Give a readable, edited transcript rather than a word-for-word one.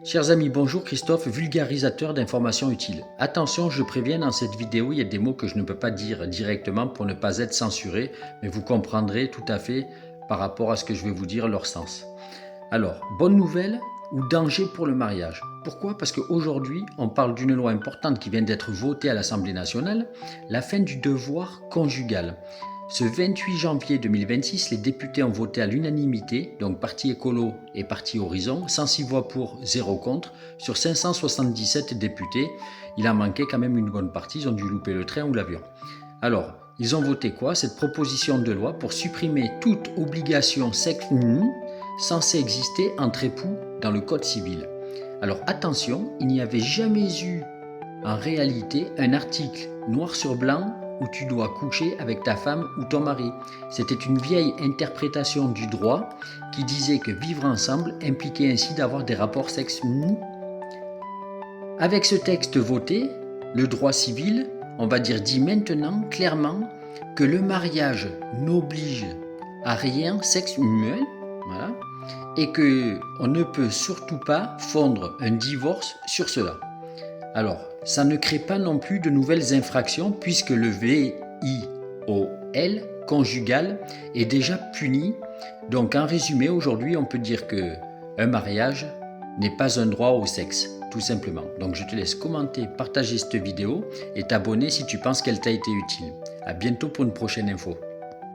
Chers amis, bonjour, Christophe, vulgarisateur d'informations utiles. Attention, je préviens, dans cette vidéo, il y a des mots que je ne peux pas dire directement pour ne pas être censuré, mais vous comprendrez tout à fait par rapport à ce que je vais vous dire leur sens. Alors, bonne nouvelle ou danger pour le mariage? Pourquoi? Parce qu'aujourd'hui, on parle d'une loi importante qui vient d'être votée à l'Assemblée nationale, la fin du devoir conjugal. Ce 28 janvier 2026, les députés ont voté à l'unanimité, donc Parti écolo et Parti Horizon, 106 voix pour, 0 contre, sur 577 députés. Il en manquait quand même une bonne partie, ils ont dû louper le train ou l'avion. Alors, ils ont voté quoi? Cette proposition de loi pour supprimer toute obligation censée exister entre époux dans le Code civil. Alors attention, il n'y avait jamais eu en réalité un article noir sur blanc où tu dois coucher avec ta femme ou ton mari. C'était une vieille interprétation du droit qui disait que vivre ensemble impliquait ainsi d'avoir des rapports sexuels. Avec ce texte voté, le droit civil, on va dire, dit maintenant clairement que le mariage n'oblige à rien sexuel, voilà, et qu'on ne peut surtout pas fondre un divorce sur cela. Alors, ça ne crée pas non plus de nouvelles infractions puisque le VIOL conjugal est déjà puni. Donc en résumé, aujourd'hui, on peut dire que un mariage n'est pas un droit au sexe, tout simplement. Donc je te laisse commenter, partager cette vidéo et t'abonner si tu penses qu'elle t'a été utile. À bientôt pour une prochaine info.